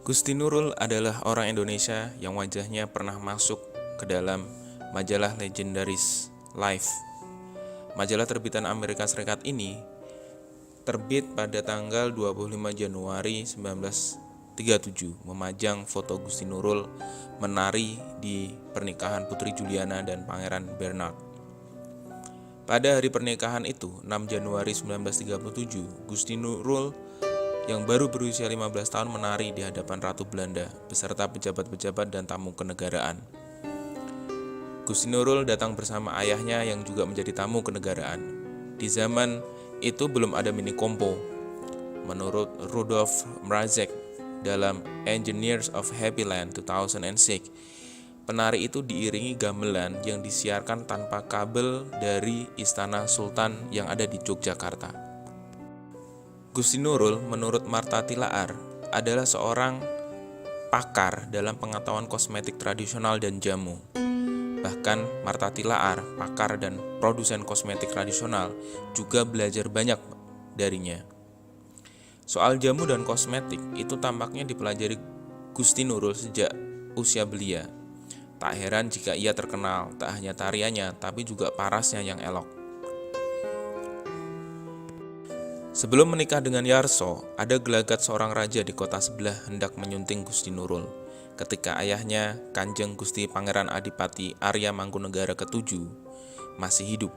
Gusti Nurul adalah orang Indonesia yang wajahnya pernah masuk ke dalam majalah legendaris Life. Majalah terbitan Amerika Serikat ini terbit pada tanggal 25 Januari 1937, memajang foto Gusti Nurul menari di pernikahan Putri Juliana dan Pangeran Bernard. Pada hari pernikahan itu, 6 Januari 1937, Gusti Nurul yang baru berusia 15 tahun menari di hadapan Ratu Belanda beserta pejabat-pejabat dan tamu kenegaraan. Gusti Nurul datang bersama ayahnya yang juga menjadi tamu kenegaraan. Di zaman itu belum ada mini kompo. Menurut Rudolf Mrazek dalam Engineers of Happy Land 2006, penari itu diiringi gamelan yang disiarkan tanpa kabel dari Istana Sultan yang ada di Yogyakarta. Gusti Nurul menurut Martha Tilaar adalah seorang pakar dalam pengetahuan kosmetik tradisional dan jamu. Bahkan Martha Tilaar, pakar dan produsen kosmetik tradisional, juga belajar banyak darinya. Soal jamu dan kosmetik itu tampaknya dipelajari Gusti Nurul sejak usia belia. Tak heran jika ia terkenal tak hanya tariannya tapi juga parasnya yang elok. Sebelum menikah dengan Yarso, ada gelagat seorang raja di kota sebelah hendak menyunting Gusti Nurul. Ketika ayahnya, Kanjeng Gusti Pangeran Adipati Arya Mangkunegara ke-7, masih hidup.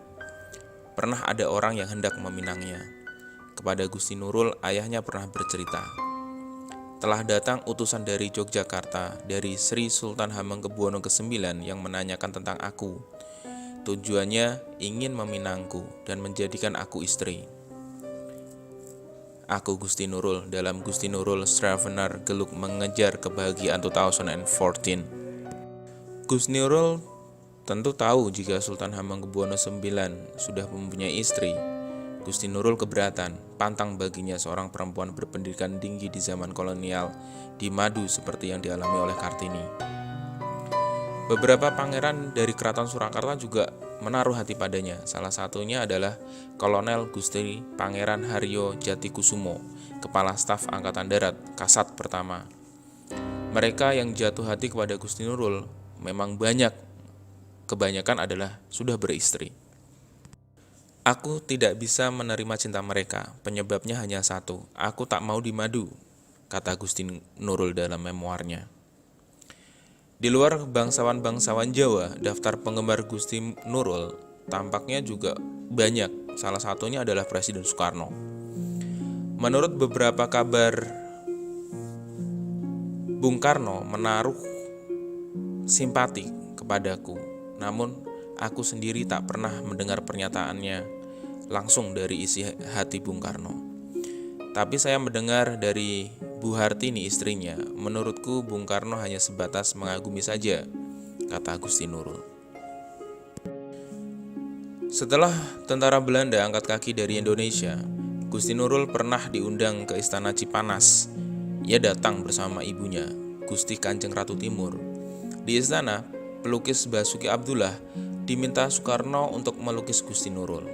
Pernah ada orang yang hendak meminangnya. Kepada Gusti Nurul, ayahnya pernah bercerita. Telah datang utusan dari Yogyakarta, dari Sri Sultan Hamengkubuwono ke-9 yang menanyakan tentang aku. Tujuannya ingin meminangku dan menjadikan aku istri. Aku Gusti Nurul dalam Gusti Nurul Stravener Geluk Mengejar Kebahagiaan 2014. Gusti Nurul tentu tahu jika Sultan Hamengkubuwono IX sudah mempunyai istri. Gusti Nurul keberatan, pantang baginya seorang perempuan berpendidikan tinggi di zaman kolonial di madu seperti yang dialami oleh Kartini. Beberapa pangeran dari Keraton Surakarta juga menaruh hati padanya. Salah satunya adalah Kolonel Gusti Pangeran Haryo Jatikusumo, Kepala Staf Angkatan Darat, Kasat pertama. Mereka yang jatuh hati kepada Gusti Nurul memang banyak, kebanyakan adalah sudah beristri. Aku tidak bisa menerima cinta mereka, penyebabnya hanya satu, aku tak mau dimadu, kata Gusti Nurul dalam memoarnya. Di luar bangsawan-bangsawan Jawa, daftar penggemar Gusti Nurul tampaknya juga banyak, salah satunya adalah Presiden Soekarno. Menurut beberapa kabar, Bung Karno menaruh simpati kepadaku, namun aku sendiri tak pernah mendengar pernyataannya langsung dari isi hati Bung Karno. Tapi saya mendengar dari Bu Hartini istrinya, menurutku Bung Karno hanya sebatas mengagumi saja, kata Gusti Nurul. Setelah tentara Belanda angkat kaki dari Indonesia, Gusti Nurul pernah diundang ke Istana Cipanas. Ia datang bersama ibunya, Gusti Kanjeng Ratu Timur. Di istana, pelukis Basuki Abdullah diminta Soekarno untuk melukis Gusti Nurul.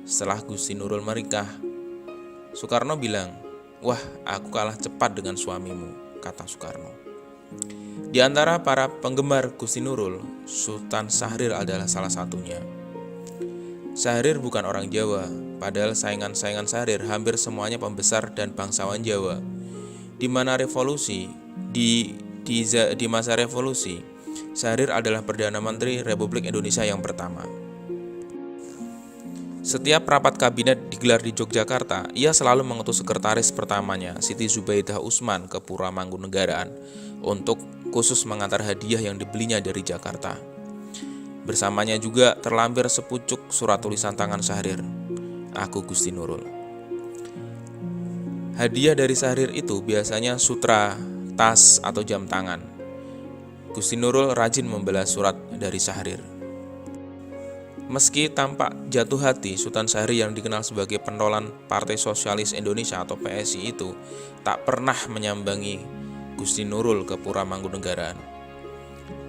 Setelah Gusti Nurul menikah, Soekarno bilang, "Wah, aku kalah cepat dengan suamimu," kata Soekarno. Di antara para penggemar Gusti Nurul, Sultan Syahrir adalah salah satunya. Syahrir bukan orang Jawa, padahal saingan-saingan Syahrir hampir semuanya pembesar dan bangsawan Jawa. Di masa revolusi, Syahrir adalah Perdana Menteri Republik Indonesia yang pertama. Setiap rapat kabinet digelar di Yogyakarta, ia selalu mengutus sekretaris pertamanya, Siti Zubaidah Usman, ke Pura Mangkunegaraan untuk khusus mengantar hadiah yang dibelinya dari Jakarta. Bersamanya juga terlampir sepucuk surat tulisan tangan Syahrir, "Aku Gusti Nurul." Hadiah dari Syahrir itu biasanya sutra, tas, atau jam tangan. Gusti Nurul rajin membalas surat dari Syahrir. Meski tampak jatuh hati, Sultan Syahrir yang dikenal sebagai pentolan Partai Sosialis Indonesia atau PSI itu tak pernah menyambangi Gusti Nurul ke Pura Mangkunegaraan.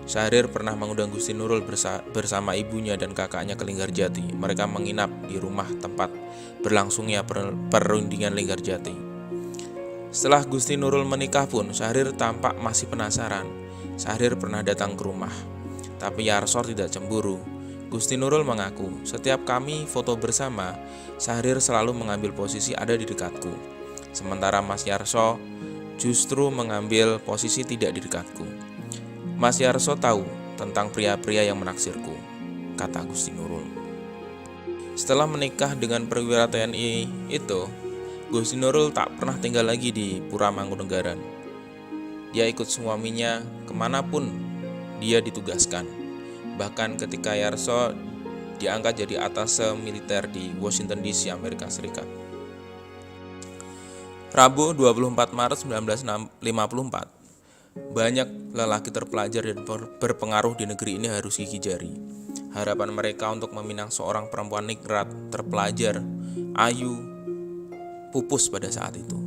Syahrir pernah mengundang Gusti Nurul bersama ibunya dan kakaknya ke Linggarjati. Mereka menginap di rumah tempat berlangsungnya perundingan Linggarjati. Setelah Gusti Nurul menikah pun, Syahrir tampak masih penasaran. Syahrir pernah datang ke rumah, tapi Yarsor tidak cemburu. Gusti Nurul mengaku, setiap kami foto bersama, Syahrir selalu mengambil posisi ada di dekatku. Sementara Mas Yarso justru mengambil posisi tidak di dekatku. Mas Yarso tahu tentang pria-pria yang menaksirku, kata Gusti Nurul. Setelah menikah dengan perwira TNI itu, Gusti Nurul tak pernah tinggal lagi di Pura Mangkunegaran. Dia ikut suaminya kemanapun dia ditugaskan. Bahkan ketika Yarso diangkat jadi atase militer di Washington DC, Amerika Serikat. Rabu 24 Maret 1954, banyak lelaki terpelajar dan berpengaruh di negeri ini harus gigi jari. Harapan mereka untuk meminang seorang perempuan ningrat, terpelajar, ayu, pupus pada saat itu.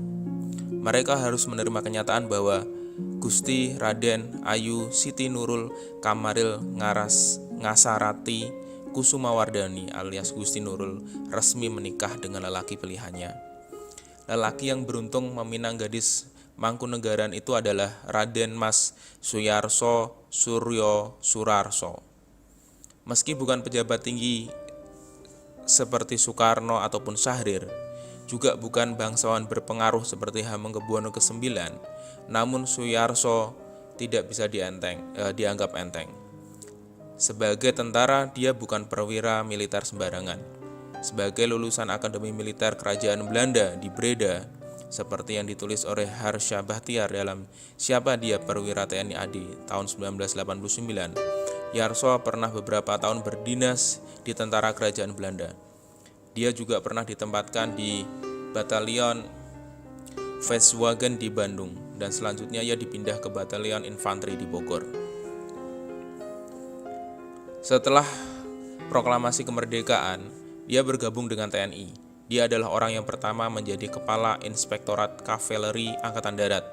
Mereka harus menerima kenyataan bahwa Gusti Raden Ayu Siti Nurul Kamaril Ngasarati Kusumawardhani alias Gusti Nurul resmi menikah dengan lelaki pilihannya. Lelaki yang beruntung meminang gadis Mangkunegaran itu adalah Raden Mas Suyarso Suryo Surarso. Meski bukan pejabat tinggi seperti Soekarno ataupun Syahrir, juga bukan bangsawan berpengaruh seperti Hamengkubuwono ke-9, namun Suyarso tidak bisa dianggap enteng. Sebagai tentara, dia bukan perwira militer sembarangan. Sebagai lulusan Akademi Militer Kerajaan Belanda di Breda, seperti yang ditulis oleh Harsha Bahtiar dalam Siapa Dia Perwira TNI AD tahun 1989, Yarso pernah beberapa tahun berdinas di tentara kerajaan Belanda. Dia juga pernah ditempatkan di Batalion Volkswagen di Bandung, dan selanjutnya ia dipindah ke Batalion Infanteri di Bogor. Setelah proklamasi kemerdekaan, dia bergabung dengan TNI. Dia adalah orang yang pertama menjadi Kepala Inspektorat Kavaleri Angkatan Darat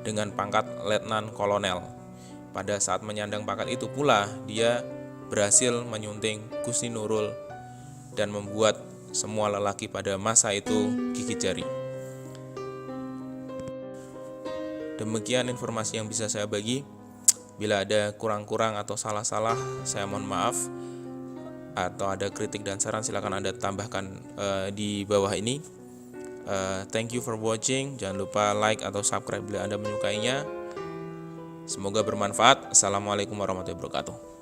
dengan pangkat Letnan Kolonel. Pada saat menyandang pangkat itu pula, dia berhasil menyunting Gusti Nurul dan membuat semua lelaki pada masa itu gigit jari. Demikian informasi yang bisa saya bagi. Bila ada kurang-kurang atau salah-salah, saya mohon maaf. Atau ada kritik dan saran, silakan Anda tambahkan di bawah ini. Thank you for watching. Jangan lupa like atau subscribe bila Anda menyukainya. Semoga bermanfaat. Assalamualaikum warahmatullahi wabarakatuh.